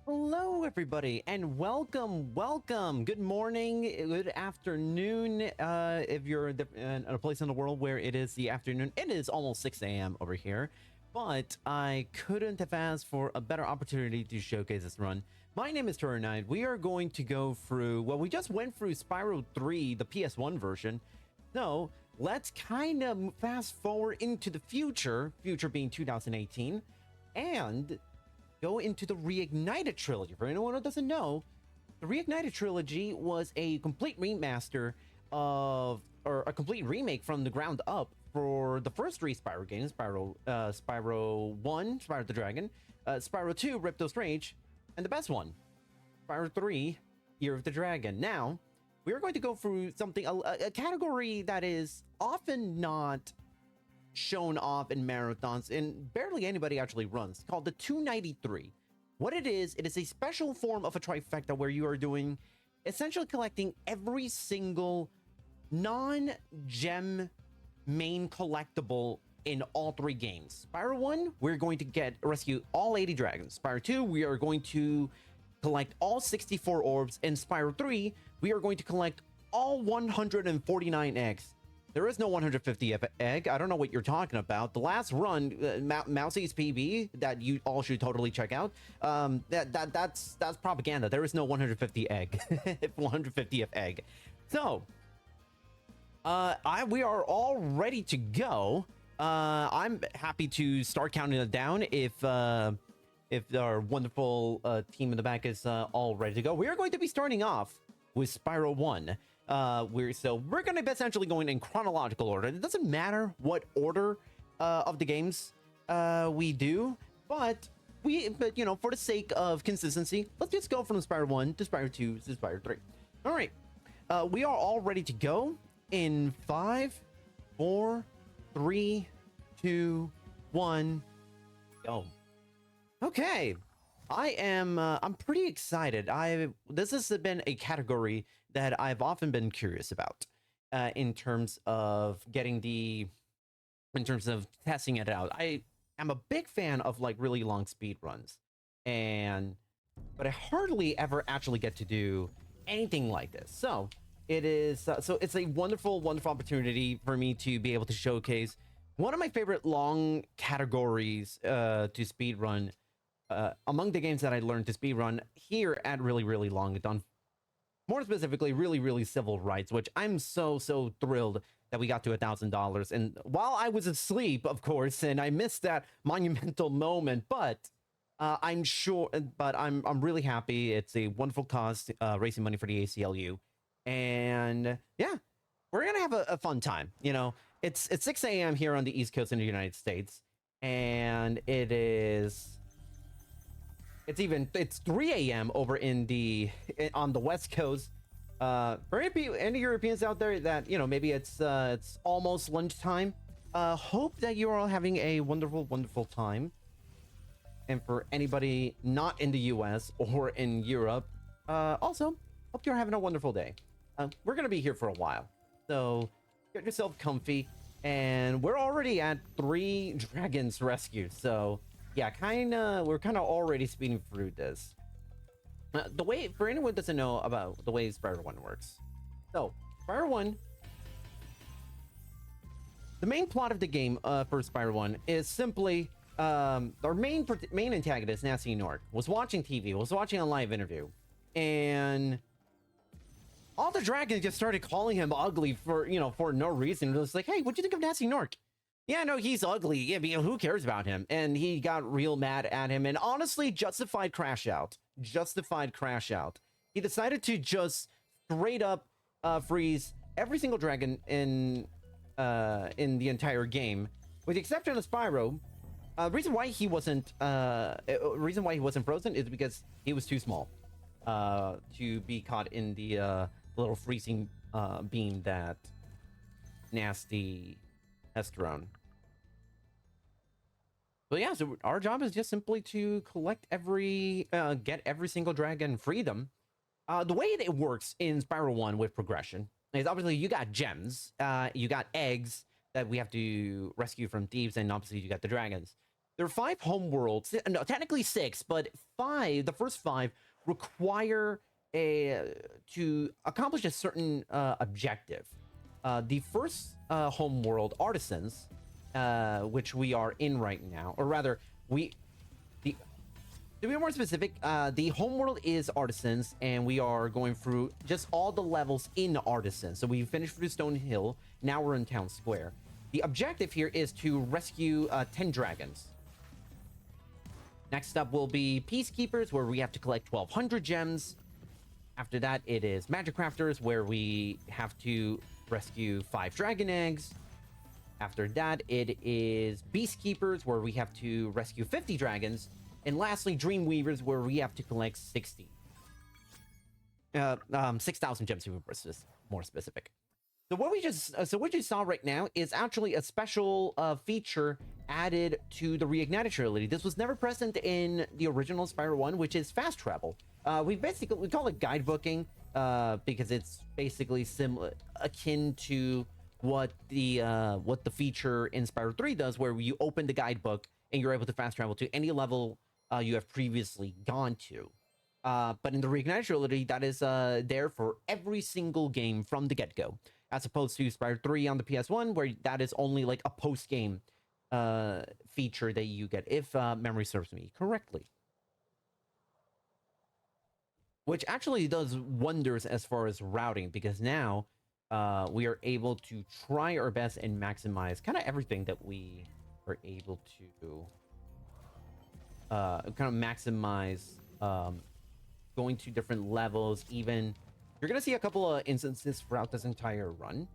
Hello, everybody, and welcome. Good morning, good afternoon. If you're in a place in the world where it is the afternoon, it is almost 6 a.m. over here, but I couldn't have asked for a better opportunity to showcase this run. My name is Turner Knight. We are going to go through, well, we just went through Spyro 3, the PS1 version. So let's kind of fast forward into the future being 2018, and go into the Reignited trilogy. For anyone who doesn't know, the Reignited trilogy was a complete remaster of, or a complete remake from the ground up for the first three Spyro games: Spyro 1, Spyro the Dragon, Spyro 2, Ripto's Rage, and the best one, Spyro 3, Year of the Dragon. Now, we are going to go through something, a category that is often not shown off in marathons and barely anybody actually runs, called the 293. What it is a special form of a trifecta where you are doing essentially collecting every single non-gem main collectible in all three games. Spyro 1, we're going to rescue all 80 dragons. Spyro 2, we are going to collect all 64 orbs. And Spyro 3, we are going to collect all 149 eggs. There is no 150 egg. I don't know what you're talking about. The last run, Mousie's PB, that you all should totally check out. That's propaganda. There is no 150 egg, 150th egg. So, we are all ready to go. I'm happy to start counting it down if our wonderful team in the back is all ready to go. We are going to be starting off with Spyro 1. We're going to be essentially going in chronological order. It doesn't matter what order of the games we do, but you know, for the sake of consistency, let's just go from Spyro 1 to Spyro 2 to Spyro 3. All right, we are all ready to go in 5, 4, 3, 2, 1, go. Okay. I'm pretty excited. This has been a category that I've often been curious about in terms of testing it out. I am a big fan of like really long speed runs, but I hardly ever actually get to do anything like this. So it's a wonderful opportunity for me to be able to showcase one of my favorite long categories to speed run. Among the games that I learned to speedrun here at Really Long Done, more specifically, Really Civil Rights, which I'm so thrilled that we got to $1,000. And while I was asleep, of course, and I missed that monumental moment, but I'm really happy. It's a wonderful cause, raising money for the ACLU, and yeah, we're gonna have a fun time. You know, it's 6 a.m. here on the East Coast in the United States, and it's 3 a.m. over on the West Coast. For any Europeans out there that, you know, maybe it's almost lunchtime, hope that you're all having a wonderful time. And for anybody not in the US or in Europe, also hope you're having a wonderful day. We're gonna be here for a while, so get yourself comfy. And we're already at 3 dragons rescued, so yeah, we're kind of already speeding through this. The way, for anyone who doesn't know about the way Spyro 1 works. So, Spyro 1, the main plot of the game for Spyro 1 is simply our main antagonist, Nasty Nork, was watching TV, was watching a live interview, and all the dragons just started calling him ugly for no reason. It was like, hey, what'd you think of Nasty Nork? Yeah, no, he's ugly. Yeah, but who cares about him? And he got real mad at him, and honestly, justified crash out. He decided to just straight up freeze every single dragon in the entire game, with the exception of Spyro. Reason why he wasn't frozen is because he was too small to be caught in the little freezing beam that Nasty has thrown. But yeah, so our job is just simply to collect get every single dragon, free them. The way that it works in Spyro 1 with progression is obviously you got gems, you got eggs that we have to rescue from thieves, and obviously you got the dragons. There are 5 homeworlds. No, technically 6, but 5. The first 5 require a to accomplish a certain objective. The first homeworld, Artisans, which we are in right now, or rather, the to be more specific, the homeworld is Artisans, and we are going through just all the levels in Artisans. So we finished through Stone Hill. Now we're in Town Square. The objective here is to rescue 10 dragons. Next up will be Peacekeepers, where we have to collect 1,200 gems. After that, it is Magic Crafters, where we have to rescue 5 dragon eggs. After that, it is Beastkeepers, where we have to rescue 50 dragons. And lastly, Dreamweavers, where we have to collect 6,000 gems to be more specific. So what you saw right now is actually a special feature added to the Reignited trilogy. This was never present in the original Spyro 1, which is fast travel. We call it guidebooking because it's basically similar, akin to what the feature in Spyro 3 does, where you open the guidebook and you're able to fast travel to any level you have previously gone to. But in the Reignited trilogy, that is there for every single game from the get-go, as opposed to Spyro 3 on the PS1, where that is only like a post-game feature that you get, if memory serves me correctly. Which actually does wonders as far as routing, because now we are able to try our best and maximize kind of everything that we are able to kind of maximize going to different levels. Even you're gonna see a couple of instances throughout this entire run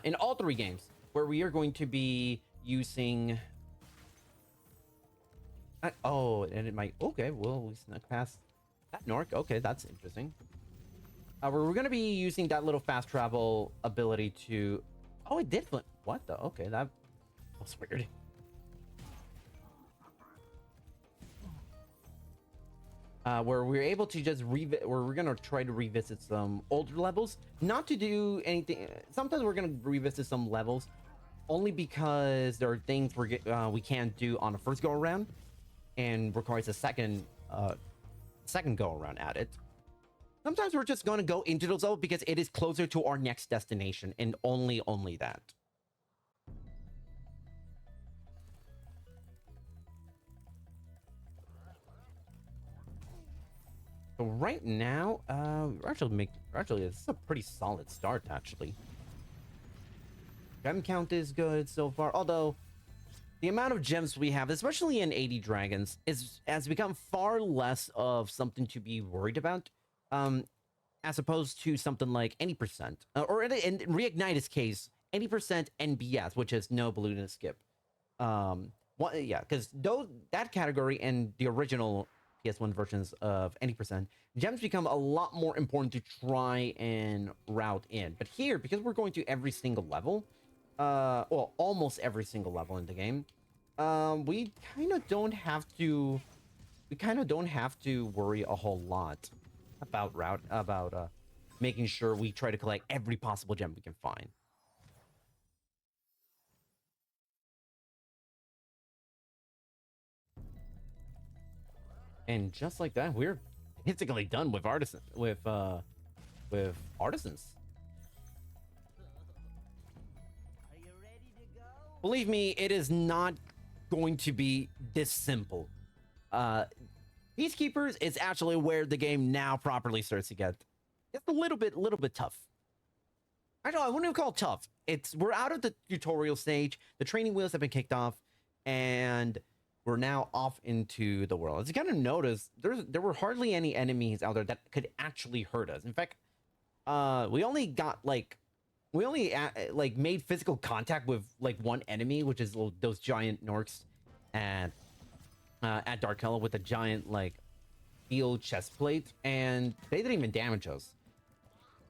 in all 3 games where we are going to be using oh, and it might, okay, well, we snuck past that Nork. Okay, that's interesting. We're gonna be using that little fast travel ability to, oh, it did flip. What the, okay, that was weird. Where we're able to just where we're gonna try to revisit some older levels, not to do anything. Sometimes we're gonna revisit some levels only because there are things we can't do on a first go around, and requires a second go around at it. Sometimes we're just gonna go into those levels because it is closer to our next destination, and only that. So right now, actually, this is a pretty solid start, actually. Gem count is good so far, although the amount of gems we have, especially in 80 dragons, has become far less of something to be worried about, as opposed to something like any percent, or in Reignite's case, any percent NBS, which is no balloon skip. Yeah, because that category and the original PS1 versions of any percent, gems become a lot more important to try and route in. But here, because we're going to every single level, well, almost every single level in the game, we kind of don't have to worry a whole lot about making sure we try to collect every possible gem we can find. And just like that, we're basically done with artisans. Are you ready to go? Believe me, it is not going to be this simple. Peacekeepers is actually where the game now properly starts to get. It's a little bit tough. I wouldn't even call it tough. We're out of the tutorial stage. The training wheels have been kicked off, and we're now off into the world. As you kind of notice, there were hardly any enemies out there that could actually hurt us. In fact, we only made physical contact with like one enemy, which is those giant Norks at Dark Hollow with a giant like steel chest plate, and they didn't even damage us.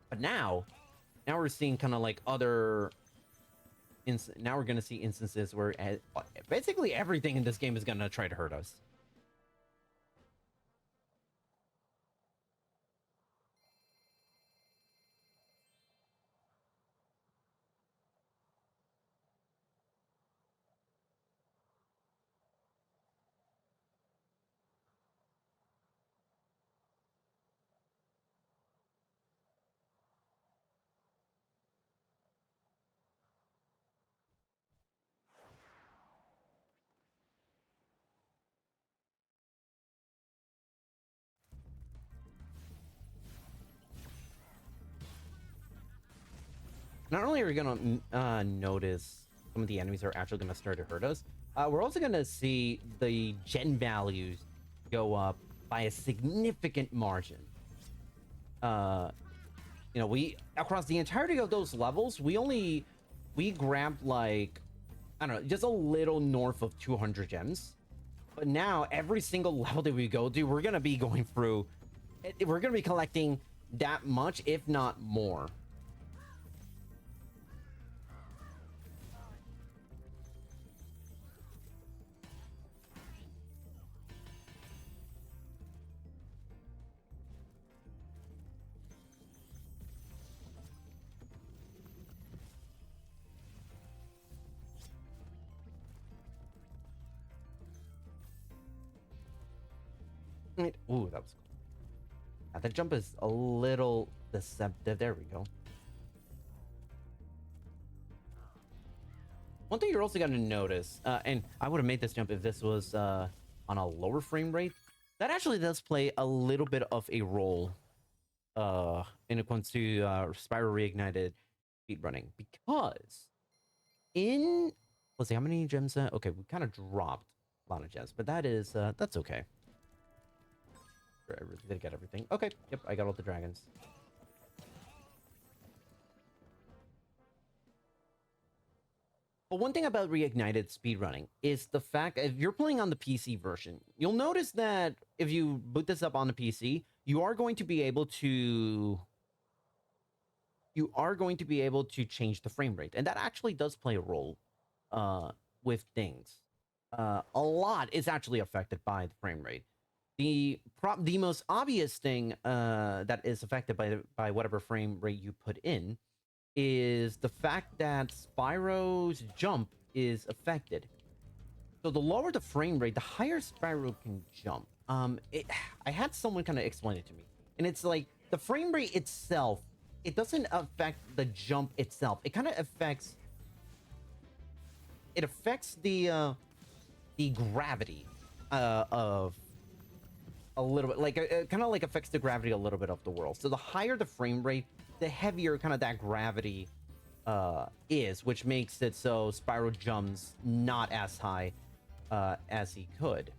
But now we're seeing kind of like now we're gonna see instances where basically everything in this game is gonna try to hurt us. not only are we gonna notice some of the enemies are actually gonna start to hurt us, we're also gonna see the gen values go up by a significant margin. You know, we across the entirety of those levels, we grabbed like, I don't know, just a little north of 200 gems. But now every single level that we go to, we're gonna be going through, we're gonna be collecting that much, if not more. Ooh, that was cool. The jump is a little deceptive. There we go. One thing you're also going to notice, and I would have made this jump if this was on a lower frame rate, that actually does play a little bit of a role when it comes to Spyro Reignited speedrunning. Because in, let's see, how many gems? Okay, we kind of dropped a lot of gems, but that's okay. I really did get everything. Okay, yep, I got all the dragons. But one thing about Reignited speedrunning is the fact that if you're playing on the PC version, you'll notice that if you boot this up on the PC, you are going to be able to change the frame rate. And that actually does play a role with things. A lot is actually affected by the frame rate. The most obvious thing that is affected by whatever frame rate you put in is the fact that Spyro's jump is affected. So the lower the frame rate, the higher Spyro can jump. I had someone kind of explain it to me, and it's like the frame rate itself, it doesn't affect the jump itself. It kind of affects the gravity of a little bit, like kind of like affects the gravity a little bit of the world. So the higher the frame rate, the heavier kind of that gravity is, which makes it so Spyro jumps not as high as he could.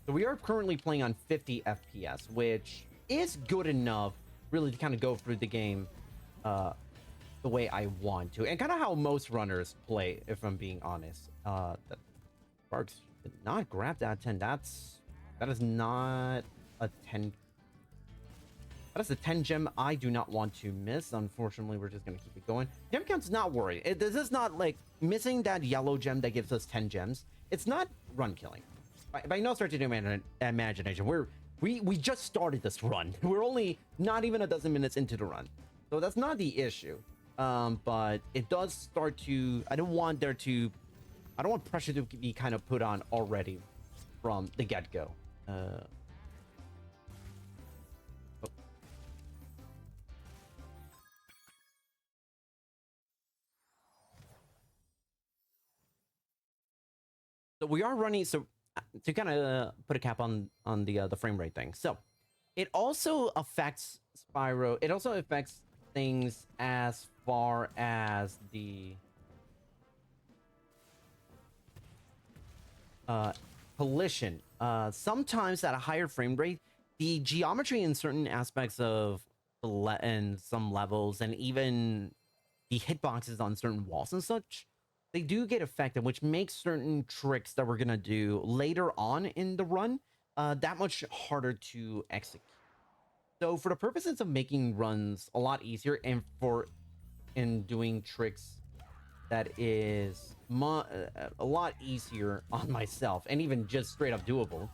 So we are currently playing on 50 FPS, which is good enough really to kind of go through the game the way I want to, and kind of how most runners play, if I'm being honest. That Sparks did not grab that 10. That is not a 10. That is a 10 gem I do not want to miss. Unfortunately, we're just going to keep it going. Gem count's not worried. This is not like missing that yellow gem that gives us 10 gems. It's not run killing. By no stretch of the imagination. We just started this run. We're only not even a dozen minutes into the run. So that's not the issue. But it does start to... I don't want pressure to be kind of put on already from the get-go. So we are running, so to kind of put a cap on the frame rate thing. So it also affects Spyro. It also affects things as far as the collision. Sometimes at a higher frame rate, the geometry in certain aspects of and some levels, and even the hitboxes on certain walls and such, they do get affected, which makes certain tricks that we're gonna do later on in the run that much harder to execute. So for the purposes of making runs a lot easier, and in doing tricks that is a lot easier on myself, and even just straight up doable,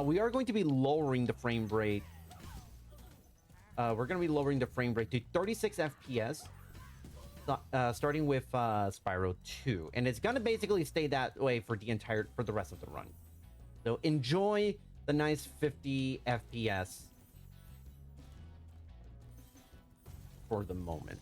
we are going to be lowering the frame rate. We're going to be lowering the frame rate to 36 FPS, starting with Spyro 2, and it's going to basically stay that way for the rest of the run. So enjoy the nice 50 FPS for the moment.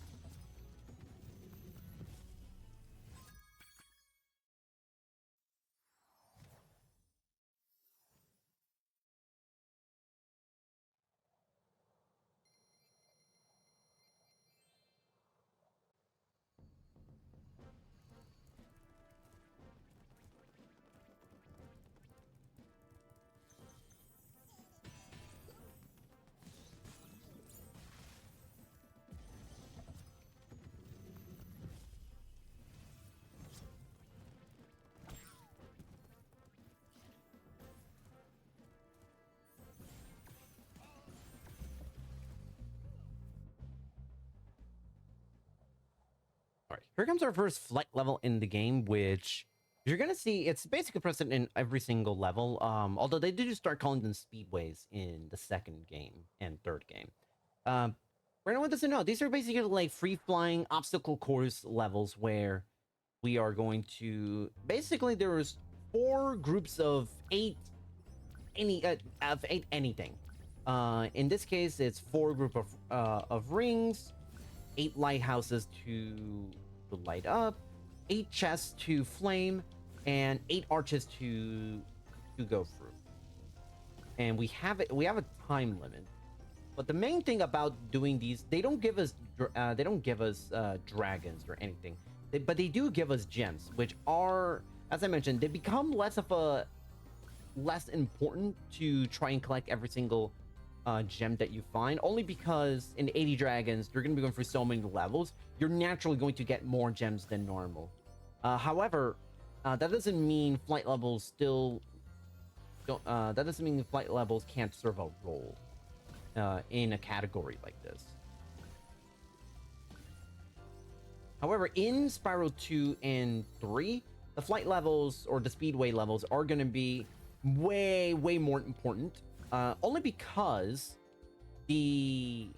All right, here comes our first flight level in the game, which you're gonna see it's basically present in every single level. Although they did start calling them speedways in the second game and third game. For anyone who doesn't know, these are basically like free flying obstacle course levels where we are going to basically there's 4 groups of 8 of 8 anything. In this case, it's 4 group of rings, 8 lighthouses to light up, 8 chests to flame, and 8 arches to go through. And we have a time limit. But the main thing about doing these, they don't give us dragons or anything. But they do give us gems, which are, as I mentioned, they become less important to try and collect every single gem that you find, only because in 80 dragons you're going to be going through so many levels, you're naturally going to get more gems than normal. However, that doesn't mean flight levels still don't that doesn't mean flight levels can't serve a role in a category like this. However, in Spyro 2 and 3, the flight levels or the speedway levels are going to be way more important, only because they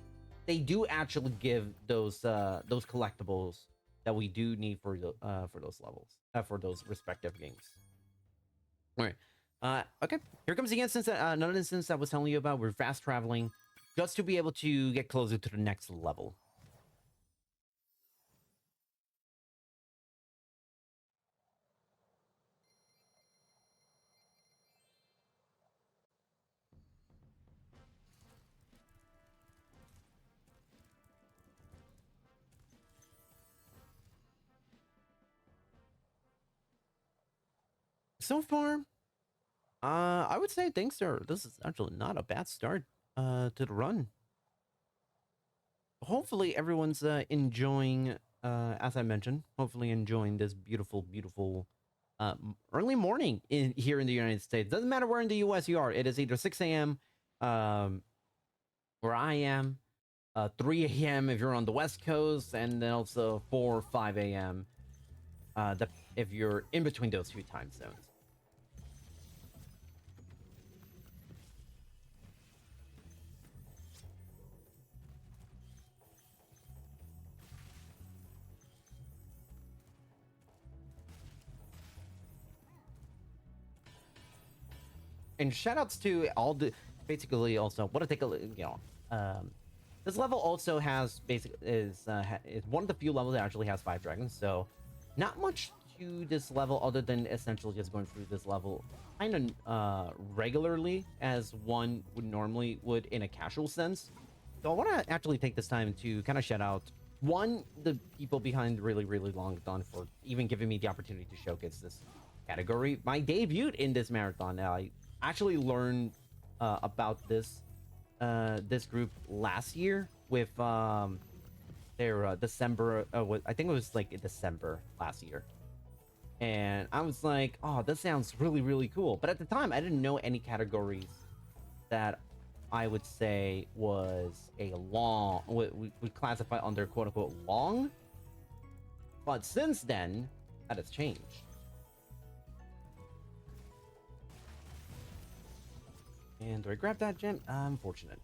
do actually give those collectibles that we do need for those levels, for those respective games. All right, okay, here comes the instance another instance I was telling you about. We're fast traveling just to be able to get closer to the next level. So far, I would say this is actually not a bad start to the run. Hopefully everyone's enjoying, as I mentioned, hopefully enjoying this beautiful early morning here in the United States. Doesn't matter where in the US you are. It is either 6 a.m. Where I am, 3 a.m. if you're on the West Coast, and then also 4 or 5 a.m. If you're in between those 2 time zones. And shoutouts to all the basically also what to take a look, this level also has is one of the few levels that actually has 5 dragons, so not much to this level other than essentially just going through this level kind of regularly as one would in a casual sense. So I want to actually take this time to kind of shout out the people behind Really Long Dawn for even giving me the opportunity to showcase this category. My debut in this marathon. I actually learned about this group last year with their December. I think it was like in December last year, and I was like, "Oh, this sounds really cool." But at the time, I didn't know any categories that I would say was a long we classify under quote unquote long. But since then, that has changed. And do I grab that gem? Unfortunate.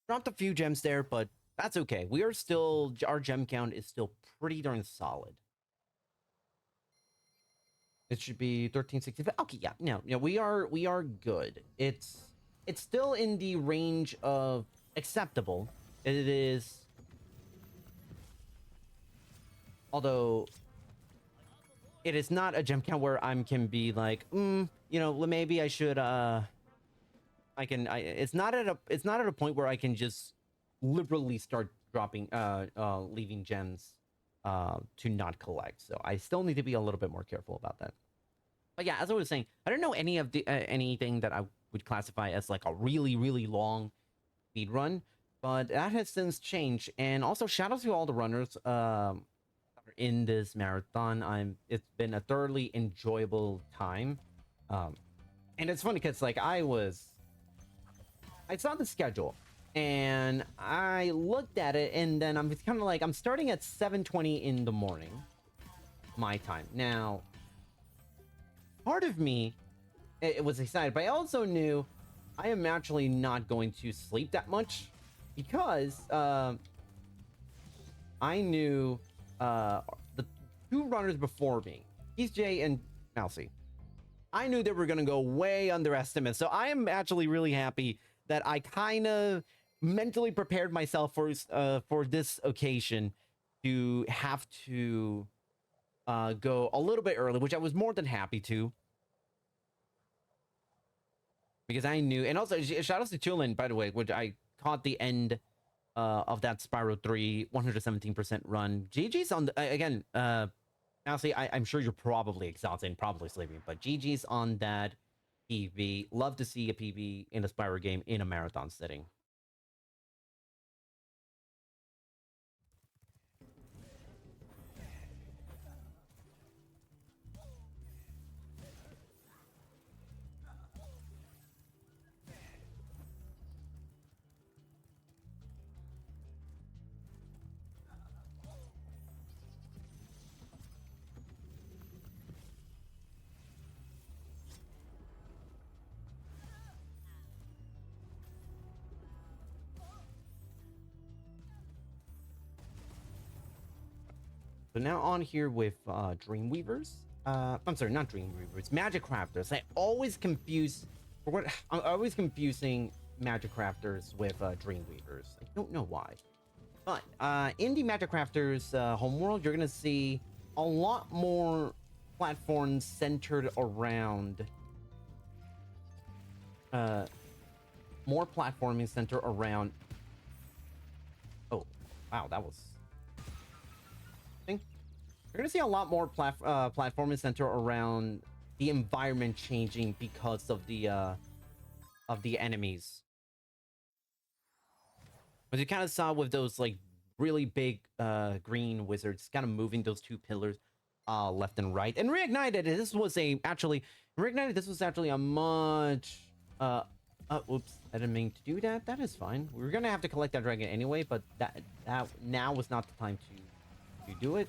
Dropped a few gems there, but that's okay. We are still, our gem count is still pretty darn solid. It should be 1365. Okay, yeah, no, we are good. It's still in the range of acceptable. It is, although it is not a gem count where I can be like, maybe I should it's not at a point where I can just liberally start dropping leaving gems to not collect. So I still need to be a little bit more careful about that. But yeah, as I was saying, I don't know any of the anything that I would classify as like a really long speed run, but that has since changed. And also shout out to all the runners in this marathon. It's been a thoroughly enjoyable time. And it's funny because like I saw the schedule And I looked at it, and then I'm kind of like, I'm starting at 7:20 in the morning, my time. Now, part of me, it was excited, but I also knew I am actually not going to sleep that much because I knew the two runners before me, Keith J and Mousy. I knew they were going to go way underestimate. So I am actually really happy that I kind of mentally prepared myself for this occasion to have to go a little bit early, which I was more than happy to. Because I knew, and also shout out to Tulin, by the way, which I caught the end of that Spyro 3 117% run. GG's on the, again, honestly, I'm sure you're probably exhausted and probably sleeping, but GG's on that PB. Love to see a PB in a Spyro game in a marathon setting. So now on here with Dreamweavers. I'm sorry, not Dreamweavers, Magic Crafters. I always confuse, for what I'm always confusing Magic Crafters with Dreamweavers. I don't know why. But in the Magic Crafters homeworld, you're gonna see a lot more platforms centered around more platforming centered around. Oh, wow, that was. You're gonna see a lot more platforming center around the environment changing because of the enemies. As you kind of saw with those like really big green wizards, kind of moving those two pillars left and right. And Reignited, this was actually a much oops, I didn't mean to do that. That is fine. We were gonna have to collect that dragon anyway, but that now was not the time to do it.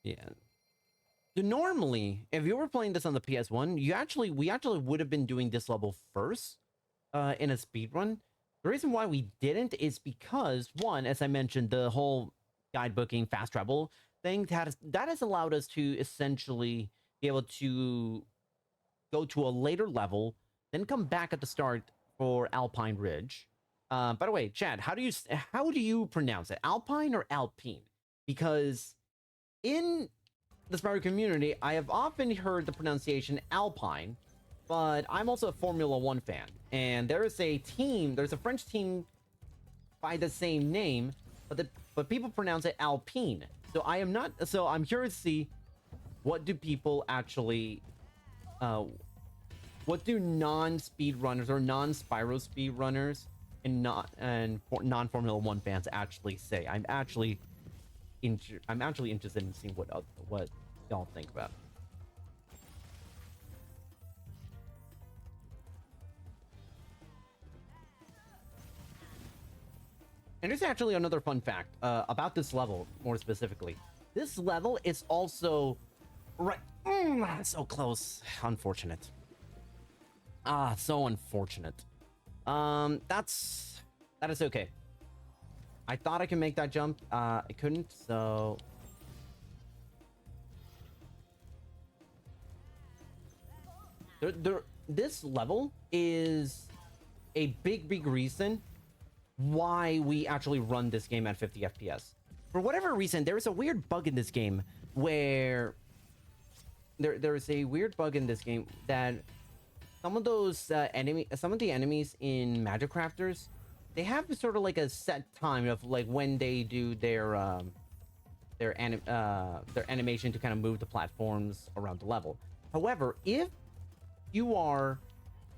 Yeah. So normally, if you were playing this on the PS1, we actually would have been doing this level first in a speed run. The reason why we didn't is because, one, as I mentioned, the whole guidebooking fast travel thing that has allowed us to essentially be able to go to a later level, then come back at the start for Alpine Ridge. By the way, Chad, how do you pronounce it? Alpine or Alpine? Because in the Spyro community, I have often heard the pronunciation Alpine, but I'm also a Formula One fan, and there's a French team by the same name, but people pronounce it Alpine. So I'm curious to see what do people actually, what do non-speedrunners or non-Spyro speedrunners and non-Formula One fans actually say? I'm actually interested in seeing what y'all think about. And there's actually another fun fact about this level, more specifically. This level is also right. So close. Unfortunate. So unfortunate. That is okay. I thought I could make that jump. I couldn't, so. This level is a big reason why we actually run this game at 50 FPS. For whatever reason, there is a weird bug in this game where there is a weird bug in this game that some of the enemies in Magic Crafters, they have sort of like a set time of like when they do their animation to kind of move the platforms around the level. However, if you are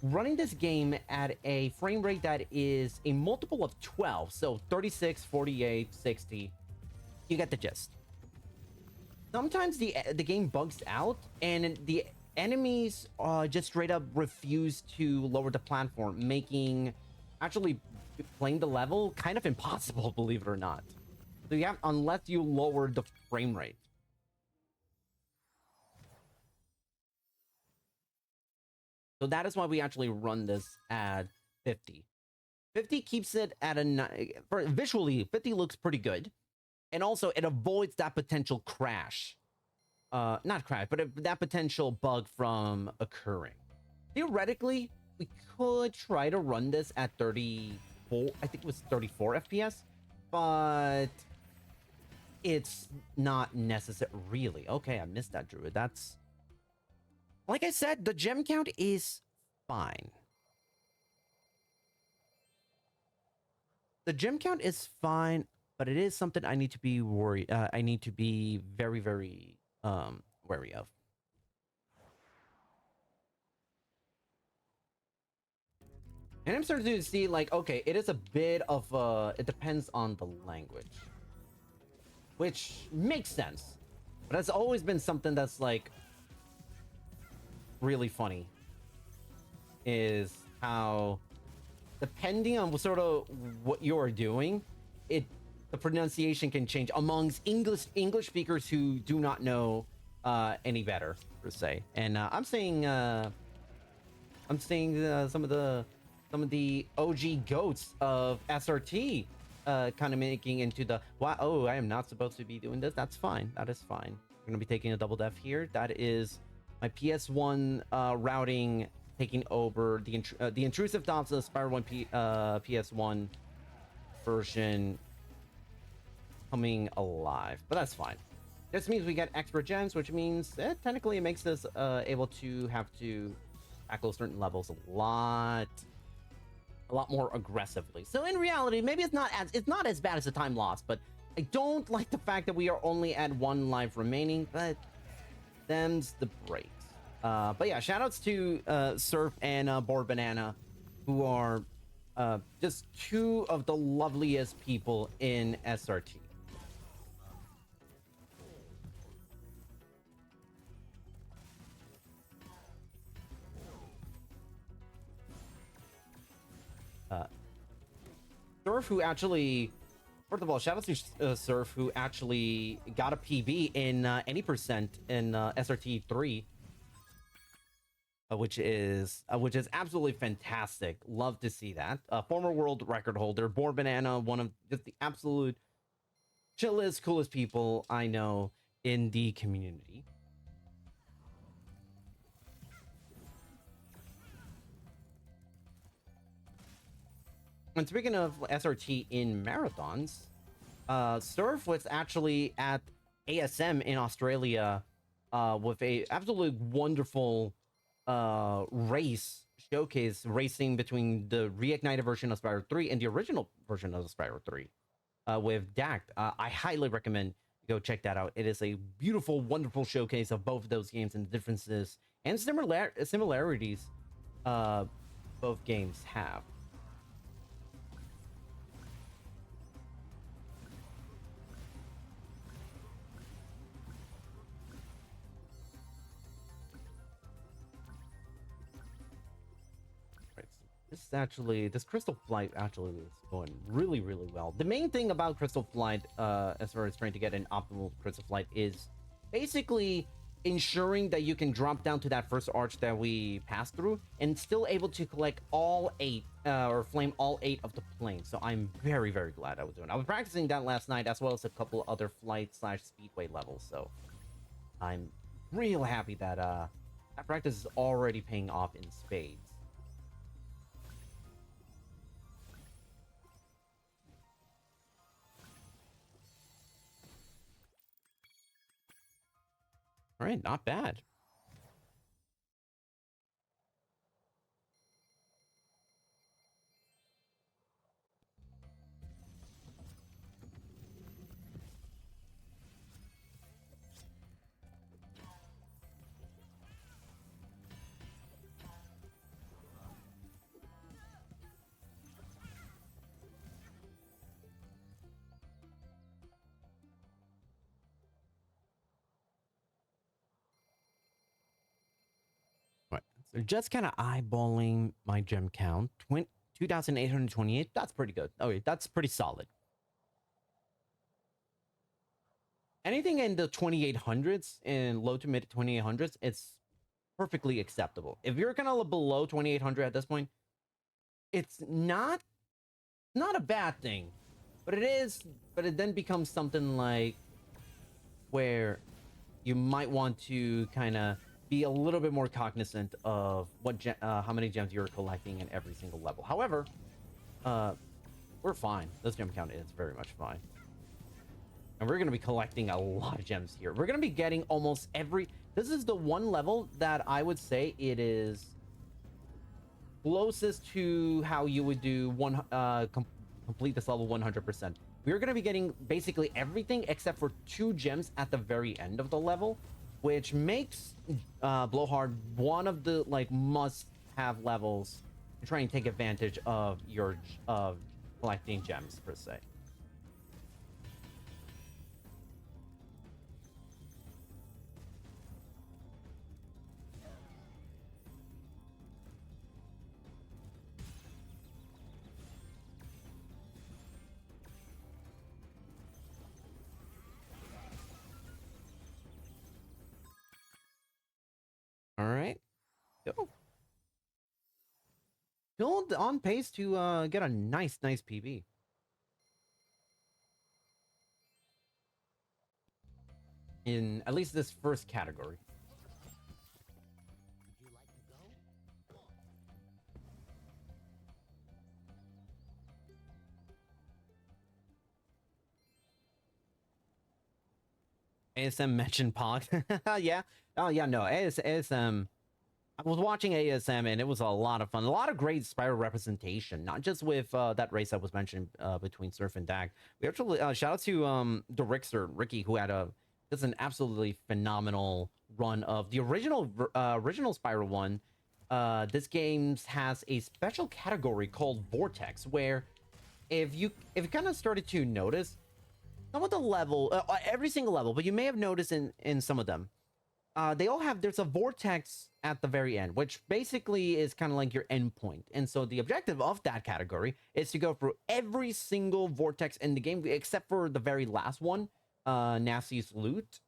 running this game at a frame rate that is a multiple of 12, so 36, 48, 60, you get the gist. sometimes the game bugs out and the enemies just straight up refuse to lower the platform, making actually playing the level kind of impossible, believe it or not. So you have, unless you lower the frame rate. So that is why we actually run this at 50. 50 keeps it at visually, 50 looks pretty good. And also it avoids that potential crash. Not crash, but that potential bug from occurring. Theoretically, we could try to run this at 34, I think it was 34 FPS, but it's not necessary, really. Okay, I missed that, Druid. That's, like I said, the gem count is fine. The gem count is fine, but it is something I need to be worried. I need to be very, very wary of. And I'm starting to see, like, okay, it is a bit of it depends on the language, which makes sense. But that's always been something that's like really funny, is how depending on sort of what you are doing, the pronunciation can change amongst English speakers who do not know any better, per se. And I'm seeing some of the OG goats of SRT kind of making into the wow. Oh, I am not supposed to be doing this. That's fine. That is fine. We're gonna be taking a double def here. That is my PS1 routing taking over the intrusive dots of the Spyro 1 PS1 version coming alive, but that's fine. This means we get extra gems, which means technically it makes us able to have to tackle certain levels a lot more aggressively. So in reality, maybe it's not as bad as the time lost, but I don't like the fact that we are only at 1 life remaining, but them's the breaks. But yeah, shoutouts to Surf and Board Banana, who are just two of the loveliest people in SRT. Surf, who actually, first of all, shout out to Surf, who actually got a PB in any percent in SRT 3, which is absolutely fantastic. Love to see that. Former world record holder, Board Banana, one of just the absolute chillest, coolest people I know in the community. And speaking of SRT in marathons, Surf was actually at ASM in Australia with a absolutely wonderful race showcase, racing between the reignited version of Spyro 3 and the original version of Spyro 3 with Dact. I highly recommend you go check that out. It is a beautiful, wonderful showcase of both of those games and the differences and similarities both games have. This Crystal Flight actually is going really, really well. The main thing about Crystal Flight, as far as trying to get an optimal Crystal Flight, is basically ensuring that you can drop down to that first arch that we passed through and still able to collect all 8 or flame all 8 of the planes. So I'm very, very glad I was doing it. I was practicing that last night, as well as a couple other flight / speedway levels. So I'm real happy that that practice is already paying off in spades. All right, not bad. So just kind of eyeballing my gem count. 2,828. That's pretty good. Okay, that's pretty solid. Anything in the 2,800s and low to mid 2,800s, it's perfectly acceptable. If you're kind of below 2,800 at this point, it's not a bad thing, but it is. But it then becomes something like where you might want to kind of be a little bit more cognizant of how many gems you're collecting in every single level. However, we're fine. This gem count is very much fine. And we're going to be collecting a lot of gems here. We're going to be getting almost every... This is the one level that I would say it is closest to how you would do complete this level 100%. We're going to be getting basically everything except for 2 gems at the very end of the level, which makes Blowhard one of the like must-have levels to try and take advantage of your collecting gems per se. All right, go. Still on pace to get a nice PB. In at least this first category. Would you like to go? ASM mentioned Pog. Yeah. Oh yeah, no. ASM. I was watching ASM and it was a lot of fun. A lot of great Spyro representation, not just with that race that was mentioned between Surf and Dag. We actually shout out to the Ricky, who had just an absolutely phenomenal run of the original Spyro one. This game has a special category called Vortex, where if you kind of started to notice some of the level, every single level, but you may have noticed in some of them, they all have, there's a vortex at the very end, which basically is kind of like your endpoint. And so the objective of that category is to go through every single vortex in the game, except for the very last one, Nasty's Loot.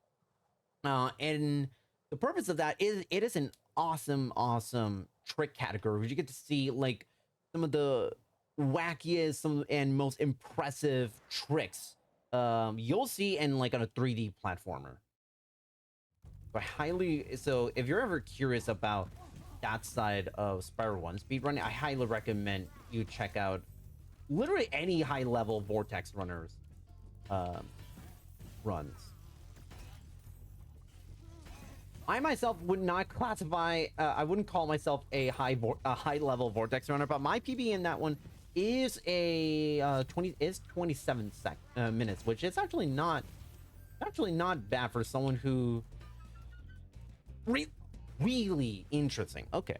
And the purpose of that is it is an awesome trick category where you get to see like some of the wackiest and most impressive tricks you'll see in like on a 3D platformer. So if you're ever curious about that side of Spyro 1 speedrunning, I highly recommend you check out literally any high level vortex runners runs. I myself would not classify, I wouldn't call myself a high level vortex runner, but my PB in that one is a 27 minutes, which is actually not bad for someone who really interesting. Okay.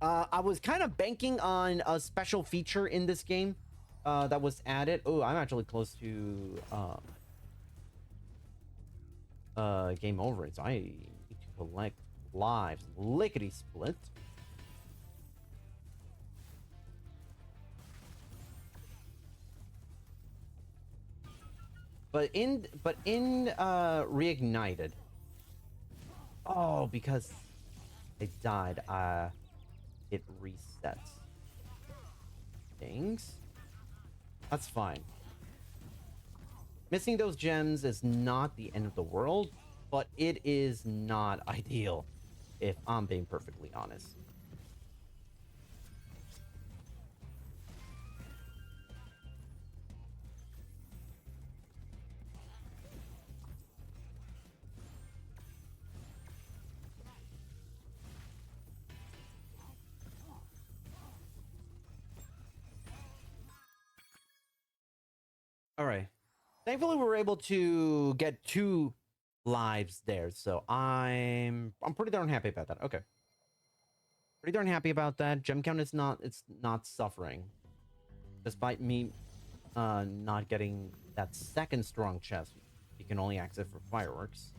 I was kind of banking on a special feature in this game that was added. Oh, I'm actually close to game over. So I need to collect lives. Lickety split. But in Reignited. Oh, because it died, it resets. Things? That's fine. Missing those gems is not the end of the world, but it is not ideal, if I'm being perfectly honest. All right. Thankfully, we were able to get 2 lives there, so I'm pretty darn happy about that. Okay. Pretty darn happy about that. Gem count is not suffering. Despite me not getting that second strong chest you can only access for fireworks.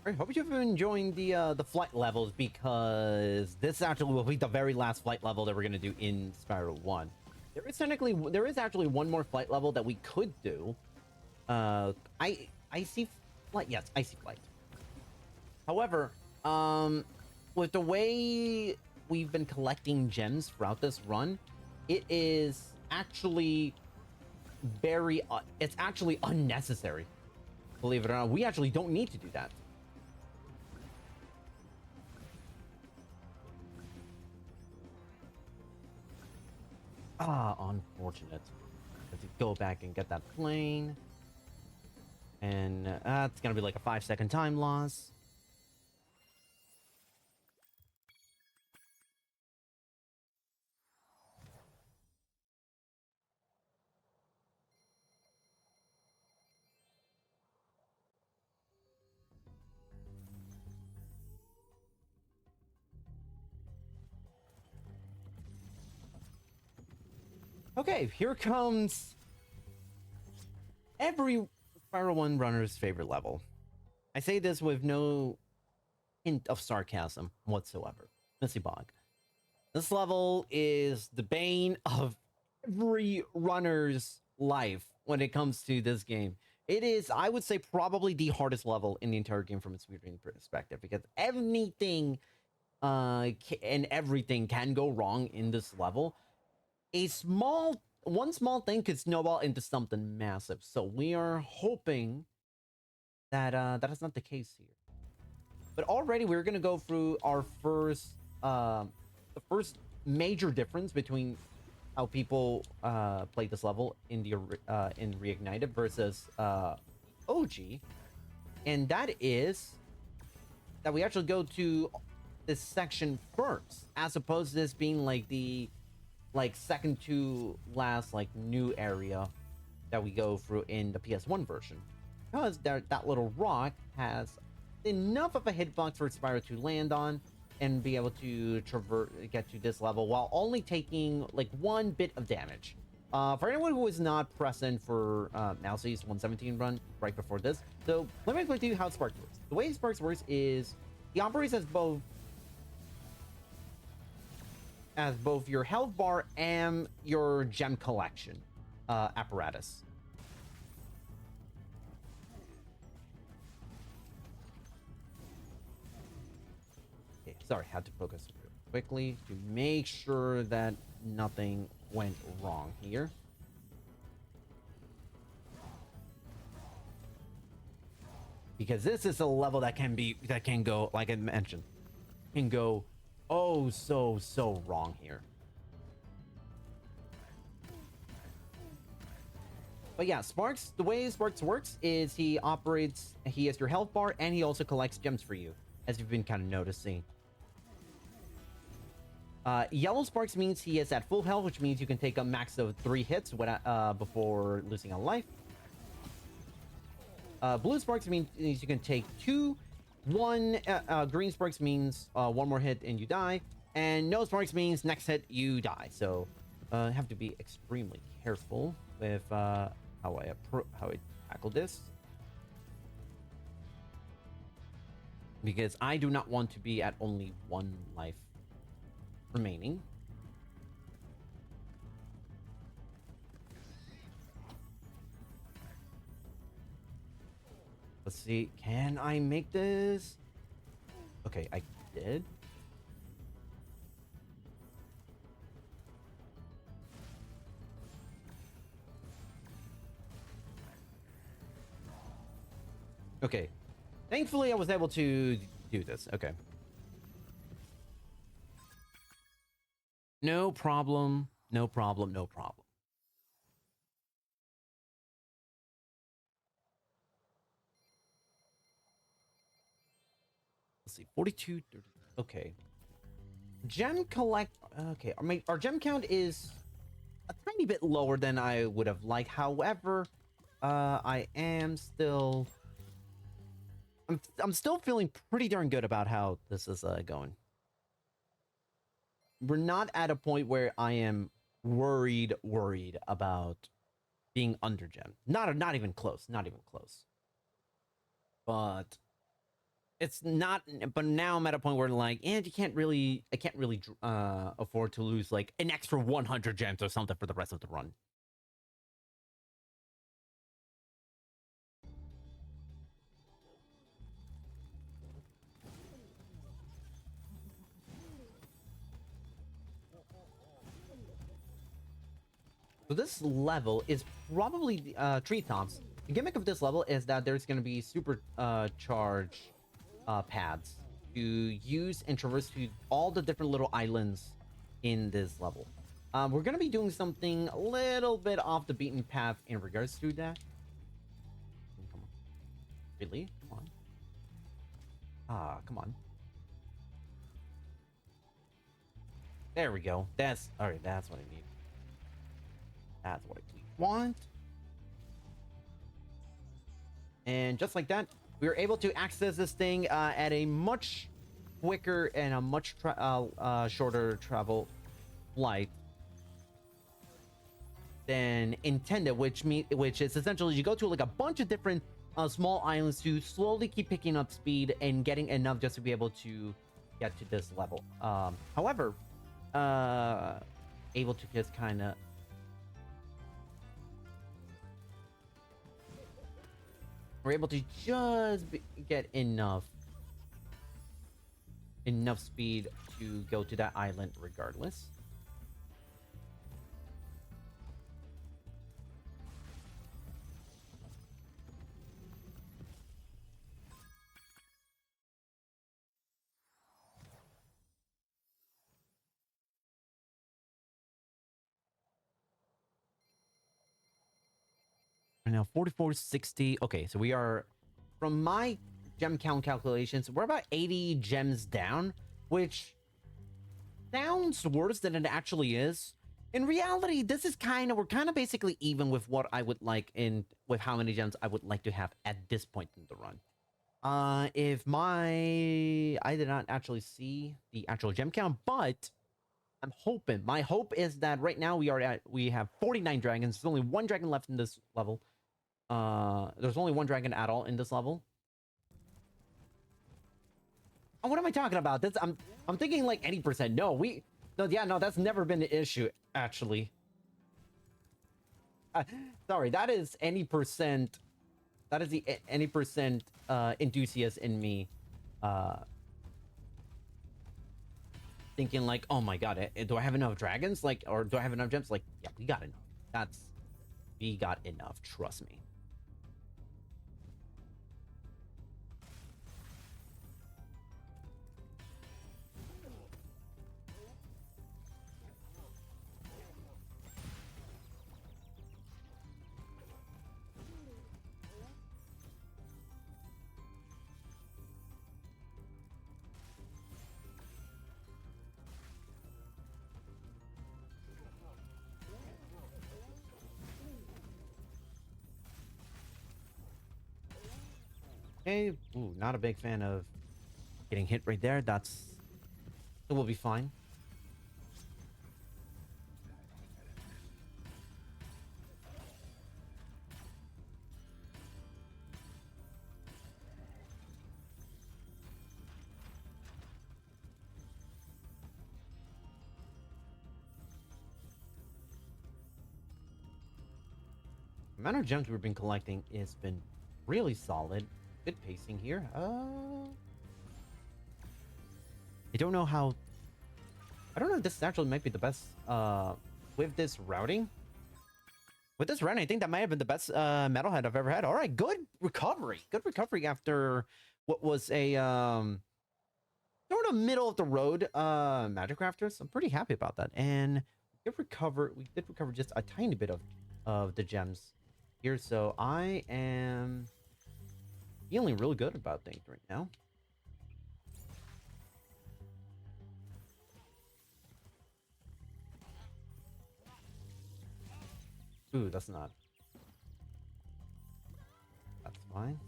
I hope you've been enjoying the flight levels, because this actually will be the very last flight level that we're gonna do in Spyro 1. There is actually one more flight level that we could do. Icy flight. Yes, icy flight. However, with the way we've been collecting gems throughout this run, it is actually it's actually unnecessary. Believe it or not, we actually don't need to do that. Ah, unfortunate. Have to go back and get that plane. And it's gonna be like a 5-second time loss. Okay, here comes every Spyro 1 runner's favorite level. I say this with no hint of sarcasm whatsoever. Missy Bog. This level is the bane of every runner's life when it comes to this game. It is, I would say, probably the hardest level in the entire game from a speedrunning perspective, because anything and everything can go wrong in this level. One small thing could snowball into something massive. So we are hoping that that is not the case here. But already we're gonna go through our the first major difference between how people play this level in the in Reignited versus OG, and that is that we actually go to this section first, as opposed to this being like the second to last new area that we go through in the PS1 version, because that little rock has enough of a hitbox for Spyro to land on and be able to get to this level while only taking like one bit of damage. For anyone who was not present for Mousy's 117 run right before this, so let me explain to you how Sparks works. The way Sparks works is he operates as both your health bar and your gem collection apparatus. Okay, sorry, had to focus real quickly to make sure that nothing went wrong here. Because this is a level that can go, like I mentioned, can go oh so wrong here. But yeah, Sparks, the way Sparks works is he has your health bar, and he also collects gems for you, as you've been kind of noticing. Yellow Sparks means he is at full health, which means you can take a max of 3 hits before losing a life. Blue Sparks means you can take 2. Green Sparks means 1 more hit and you die. And no Sparks means next hit you die. So have to be extremely careful with how I tackle this, because I do not want to be at only 1 life remaining. Let's see, can I make this? Okay, I did. Okay, thankfully I was able to do this. Okay, no problem, no problem, no problem. Let's see, 42, 30. Okay, gem collect. Okay, our gem count is a tiny bit lower than I would have liked. However, I am still I'm still feeling pretty darn good about how this is going. We're not at a point where I am worried about being under gem. Not even close, not even close. But it's not, but now I'm at a point where like, and you can't really, I can't really afford to lose like an extra 100 gems or something for the rest of the run. So this level is probably treetops. The gimmick of this level is that there's going to be super charge paths to use and traverse to all the different little islands in this level. We're going to be doing something a little bit off the beaten path in regards to that. Come on. Really? Come on. Ah, come on. There we go. That's all right. That's what I need. That's what we want. And just like that, we were able to access this thing at a much quicker and a much shorter travel flight than intended, which is essentially you go to like a bunch of different small islands to slowly keep picking up speed and getting enough just to be able to get to this level. However, able to just kind of we're able to just get enough speed to go to that island regardless. And now 4460. Okay, so we are, from my gem count calculations, we're about 80 gems down, which sounds worse than it actually is. In reality, this is we're kind of basically even with what I would like with how many gems I would like to have at this point in the run. I did not actually see the actual gem count, but I'm hoping, my hope is that right now we have 49 dragons. There's only one dragon left in this level. There's only one dragon at all in this level. Oh, what am I talking about? I'm thinking like 80%. No, that's never been an issue, actually. Sorry, that is any percent. That is the any percent enthusiast in me. Thinking like, oh my god, do I have enough dragons? Like, or do I have enough gems? Like, yeah, we got enough. We got enough, trust me. Okay, ooh, not a big fan of getting hit right there. It will be fine. The amount of gems we've been collecting has been really solid. Good pacing here. I don't know how. I don't know if this actually might be the best with this routing. With this run, I think that might have been the best metalhead I've ever had. All right, good recovery. Good recovery after what was a sort of middle of the road magic crafters. I'm pretty happy about that. And we did recover just a tiny bit of the gems here. So I am feeling really good about things right now. Ooh, that's fine.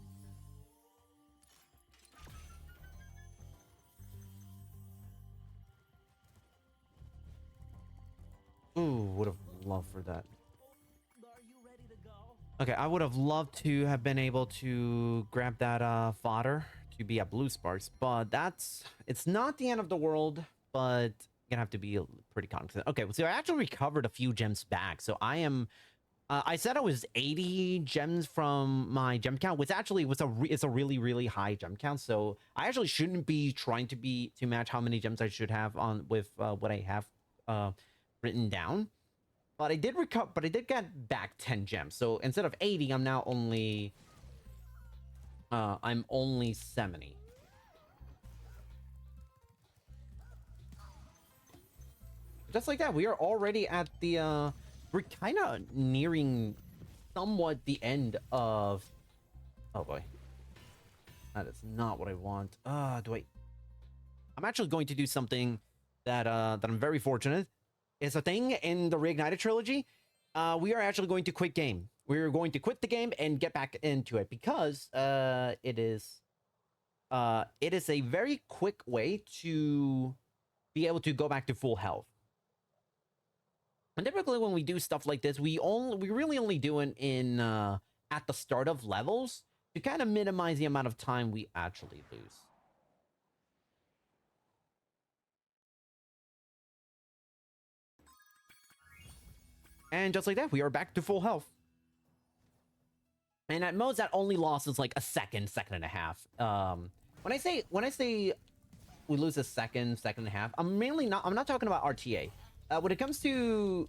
Ooh, would have loved for that. Are you ready to go? Okay, I would have loved to have been able to grab that fodder to be at blue sparks, but it's not the end of the world, but gonna have to be pretty cognizant. Okay, so I actually recovered a few gems back, so I am I said I was 80 gems from my gem count, which actually was it's a really high gem count. So I actually shouldn't be trying to match how many gems I should have on with what I have written down. But I did recover, but I did get back 10 gems. So instead of 80, I'm now only I'm only 70. Just like that, we are already at the we're kind of nearing somewhat the end of... Oh boy. That is not what I want. Do I... I'm actually going to do something that I'm very fortunate. It's a thing in the Reignited trilogy. We are actually going to quit game. We're going to quit the game and get back into it because it is a very quick way to be able to go back to full health. And typically when we do stuff like this, we really only do it in at the start of levels to kind of minimize the amount of time we actually lose. And just like that, we are back to full health. And at most, that only loss is like a second and a half. When I say we lose a second and a half, I'm not talking about RTA. When it comes to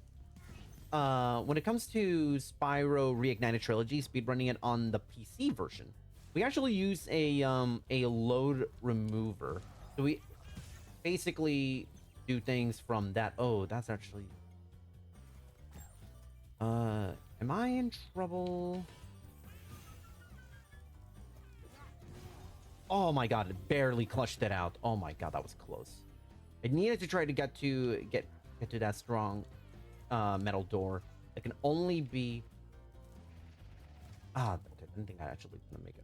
Spyro Reignited Trilogy, speedrunning it on the PC version, we actually use a load remover. So we basically do things from that. Oh, that's actually... am I in trouble? Oh my god, it barely clutched it out. Oh my god, that was close. I needed to try to get to that strong metal door. It can only be... I didn't think I actually gonna make it.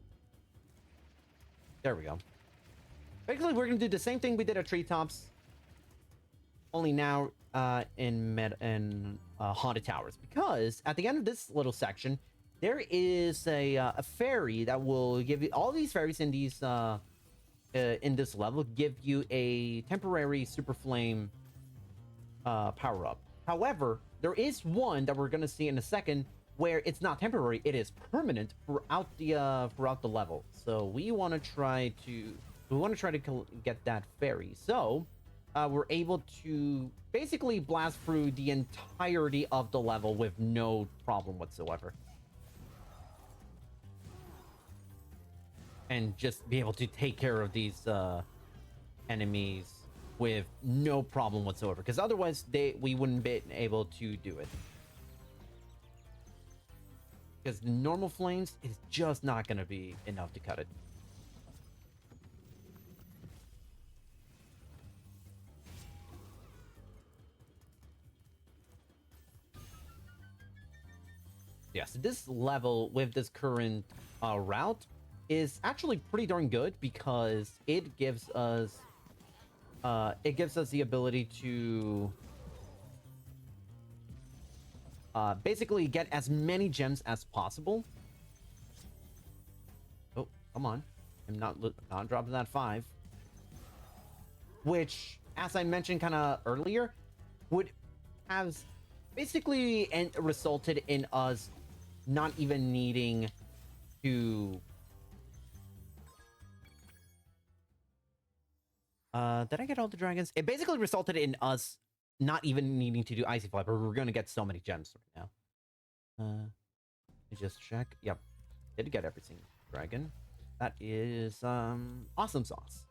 There we go. Basically, we're gonna do the same thing we did at Treetops, only now in Haunted Towers. Because at the end of this little section, there is a fairy that will give you... All these fairies in these in this level give you a temporary super flame power up. However, there is one that we're gonna see in a second where it's not temporary; it is permanent throughout the level. So we want to try to get that fairy. So we're able to basically blast through the entirety of the level with no problem whatsoever, and just be able to take care of these enemies with no problem whatsoever, because otherwise we wouldn't be able to do it, because the normal flames is just not going to be enough to cut it. Yes, this level with this current route is actually pretty darn good, because it gives us the ability to basically get as many gems as possible. Oh, come on. I'm not dropping that 5. Which, as I mentioned kind of earlier, would have basically resulted in us not even needing to... did I get all the dragons? It basically resulted in us not even needing to do Icy Fly, but we're gonna get so many gems right now. Let me just check. Yep, did get everything. Dragon. That is awesome sauce.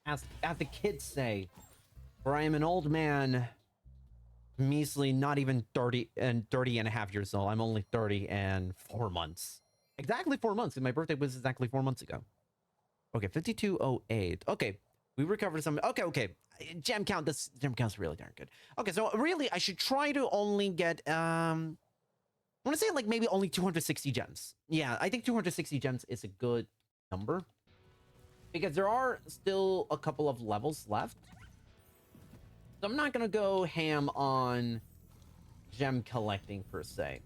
As the kids say, for I am an old man, measly not even 30 and a half years old. I'm only 30 and 4 months. Exactly 4 months. My birthday was exactly 4 months ago. Okay, 5208. Okay. We recovered some... Okay. Gem count. This gem count's really darn good. Okay, so really, I should try to only get... I want to say, like, maybe only 260 gems. Yeah, I think 260 gems is a good number, because there are still a couple of levels left. So I'm not going to go ham on gem collecting, per se.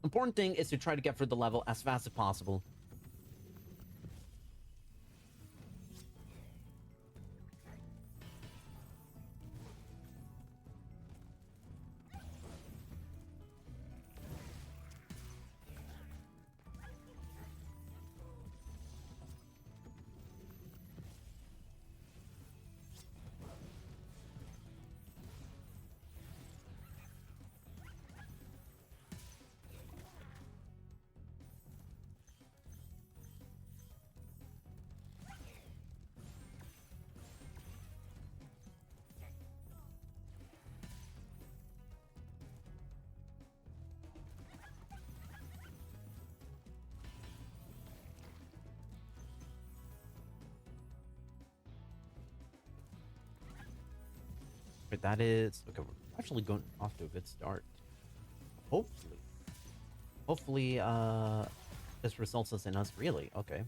Important thing is to try to get through the level as fast as possible. that is okay. We're actually going off to a good start. Hopefully, hopefully, this results us in us really. Okay,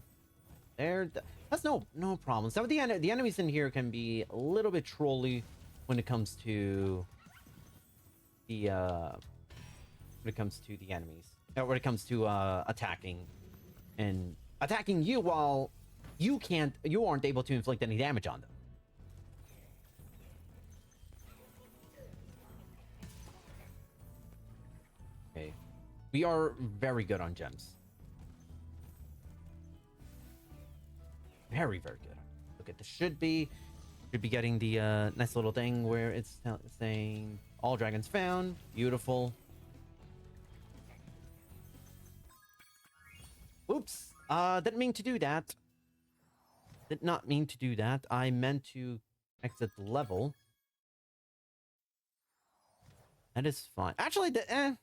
that's no problem. Some of the enemies in here can be a little bit trolly when it comes to the enemies. When it comes to attacking you while you aren't able to inflict any damage on them. Okay, we are very good on gems. Very good. Okay, this should be getting the nice little thing where it's saying all dragons found. Beautiful. Oops. Didn't mean to do that. Did not mean to do that. I meant to exit the level. That is fine. Actually, that's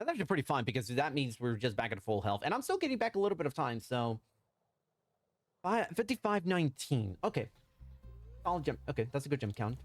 actually pretty fine because that means we're just back at full health, and I'm still getting back a little bit of time. So, 55:19. Okay, solid gem. Okay, that's a good gem count.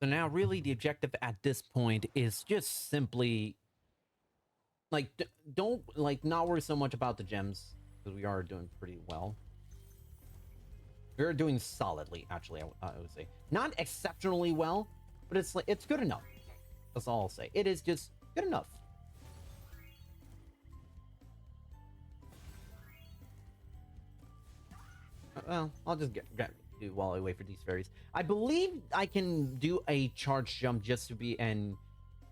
So now, really, the objective at this point is just simply like don't not worry so much about the gems because we are doing pretty well. We're doing solidly, actually. I would say not exceptionally well, but it's good enough. That's all I'll say. It is just good enough. Well, I'll just do while I wait for these fairies. I believe I can do a charge jump just to be and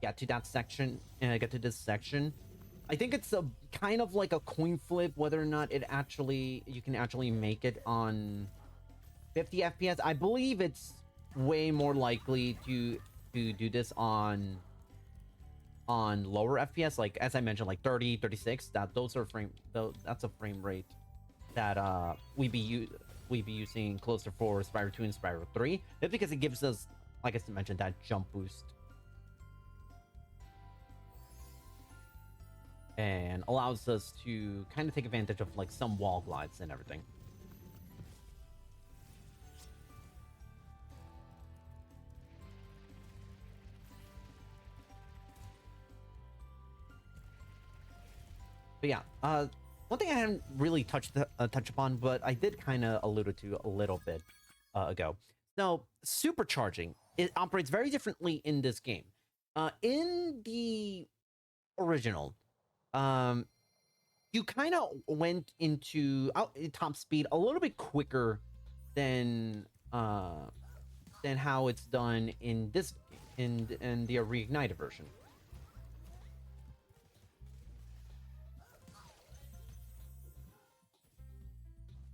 get to that section and get to this section. I think it's a kind of like a coin flip whether or not you can actually make it on 50 FPS. I believe it's way more likely to do this on lower FPS, like as I mentioned, like 30, 36. That's a frame rate that we'd be using closer for Spyro 2 and Spyro 3. That's because it gives us, like I mentioned, that jump boost. And allows us to kind of take advantage of like some wall glides and everything. But yeah, one thing I hadn't really touched upon, but I did kind of allude to a little bit ago. So supercharging, it operates very differently in this game. In the original, you kind of went into top speed a little bit quicker than how it's done in this in the reignited version.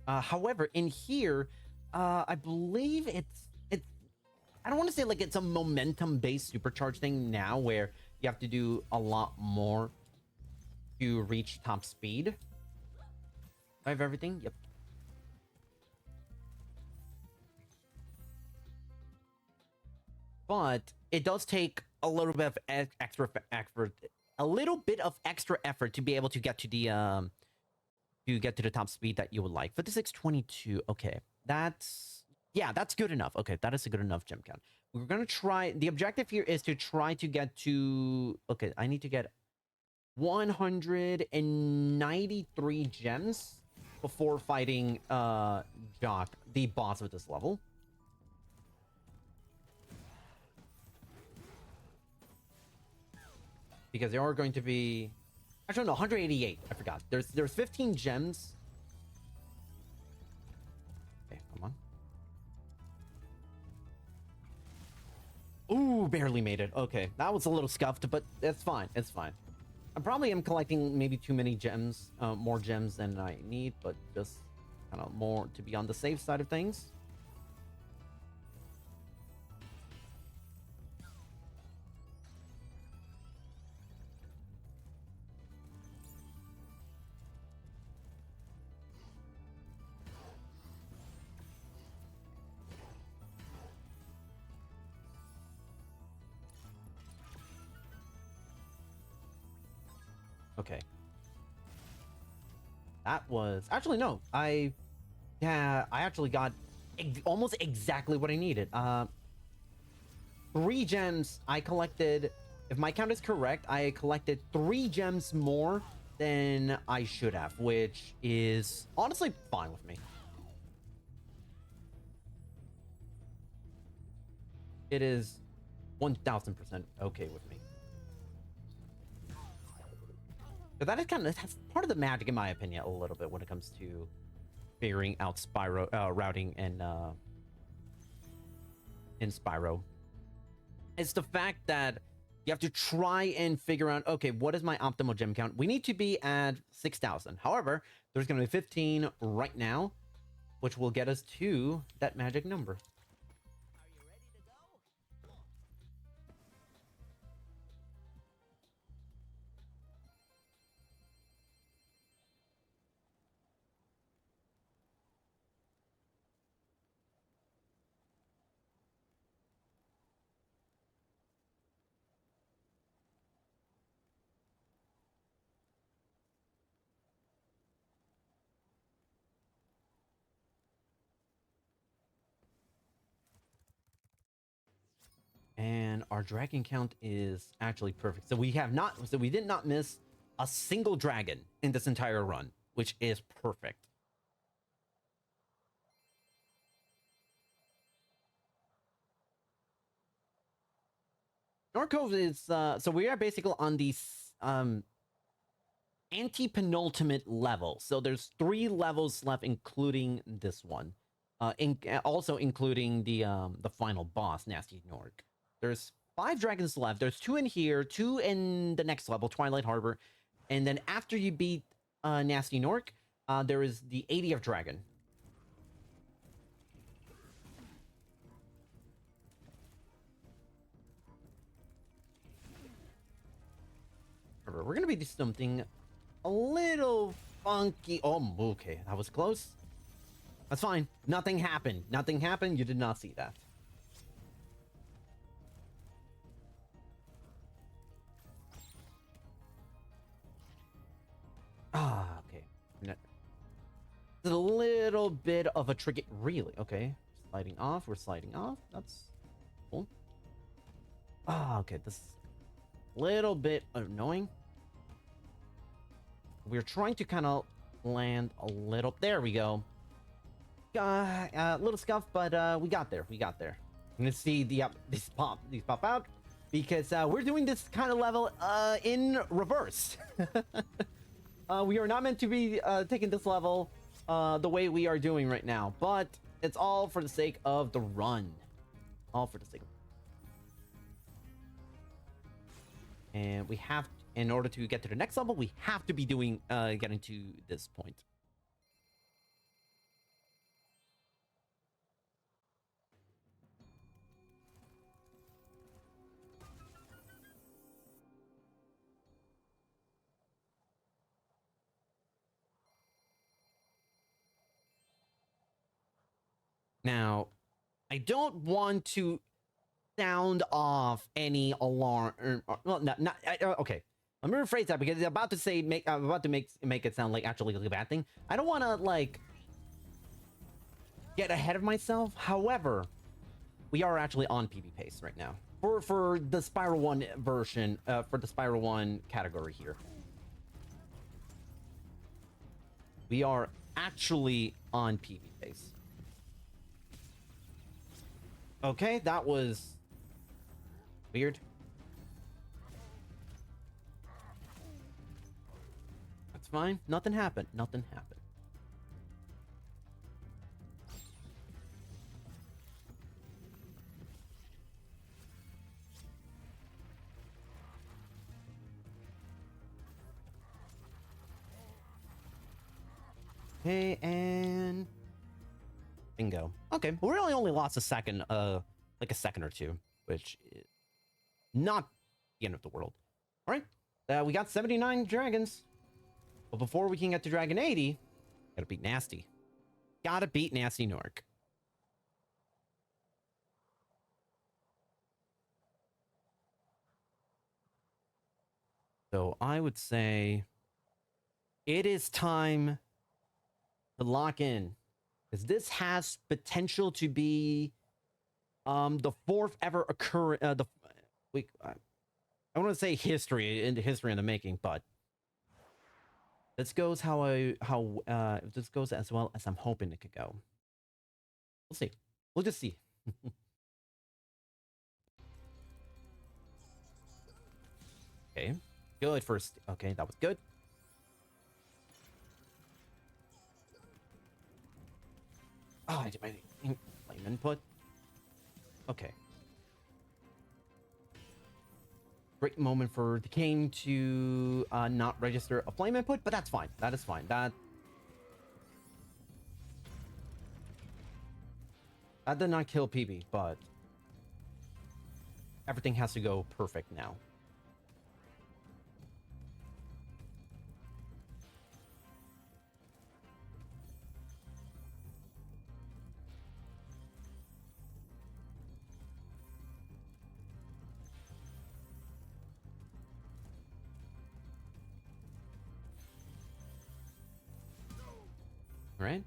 However, in here, I believe it's I don't want to say like it's a momentum based supercharge thing now where you have to do a lot more to reach top speed. I have everything. Yep. But it does take a little bit of extra effort, to be able to get to the top speed that you would like. 5622. Okay, that's good enough. Okay, that is a good enough gem count. We're gonna try. The objective here is to try to get to. Okay, I need to get 193 gems before fighting Jock, the boss of this level. Because there are going to be, actually no, 188. I forgot. There's 15 gems. Okay, come on. Ooh, barely made it. Okay, that was a little scuffed, but it's fine. It's fine. I probably am collecting maybe too many gems, more gems than I need, but just kind of more to be on the safe side of things. Okay. That was actually no. I actually got almost exactly what I needed. 3 gems I collected. If my count is correct, I collected 3 gems more than I should have, which is honestly fine with me. It is 1000% okay with me. But that is that's part of the magic, in my opinion, a little bit when it comes to figuring out Spyro routing and in Spyro. It's the fact that you have to try and figure out, okay, what is my optimal gem count? We need to be at 6,000. However, there's going to be 15 right now, which will get us to that magic number. Are you ready to go? And our dragon count is actually perfect. So we did not miss a single dragon in this entire run, which is perfect. Norcove is so we are basically on the anti-penultimate level. So there's 3 levels left, including this one. Also including the final boss, Nasty Nork. There's 5 dragons left. There's 2 in here, 2 in the next level, Twilight Harbor, and then after you beat Nasty Nork, there is the 80th dragon. We're gonna be doing something a little funky. Oh, okay, that was close. That's fine. Nothing happened. Nothing happened. You did not see that. Ah, okay. It's a little bit of a tricky. Really? Okay. Sliding off. We're sliding off. That's cool. Ah, okay. This is a little bit annoying. We're trying to kind of land a little. There we go. A little scuff, but we got there. We got there. I'm gonna see these pop out because we're doing this kind of level in reverse. We are not meant to be taking this level the way we are doing right now, but it's all for the sake of the run. All for the sake of. And we have, in order to get to the next level, we have to be doing getting to this point. Now, I don't want to sound off any alarm. Well, not okay. Let me rephrase that because I'm about to say I'm about to make it sound like actually like a bad thing. I don't want to like get ahead of myself. However, we are actually on PB pace right now for the Spyro 1 version, for the Spyro 1 category here. We are actually on PB pace. Okay, that was weird. That's fine. Nothing happened. Nothing happened. Okay, and bingo. Okay, we really only lost a second, like a second or two, which is not the end of the world. All right, we got 79 dragons, but before we can get to Dragon 80, gotta beat Nasty. Gotta beat Nasty Nork. So I would say it is time to lock in, because this has potential to be the fourth ever occur the we I want to say history in the making, but this goes this goes as well as I'm hoping it could go. We'll see. We'll just see. Okay, good first. Okay, that was good. Oh, I did my flame input. Okay. Great moment for the game to not register a flame input, but that's fine. That is fine. That did not kill PB, but everything has to go perfect now. All right.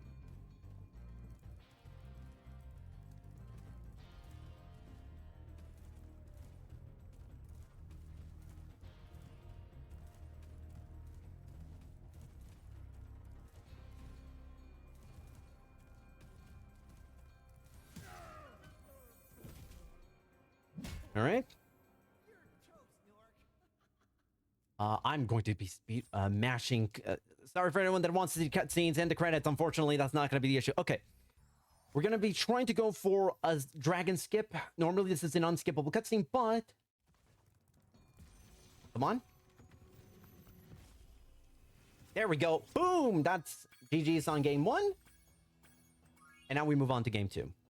All right. I'm going to be mashing. Sorry for anyone that wants to see cutscenes and the credits. Unfortunately, that's not going to be the issue. Okay. We're going to be trying to go for a dragon skip. Normally, this is an unskippable cutscene, but... Come on. There we go. Boom! That's GG's on game 1. And now we move on to game 2.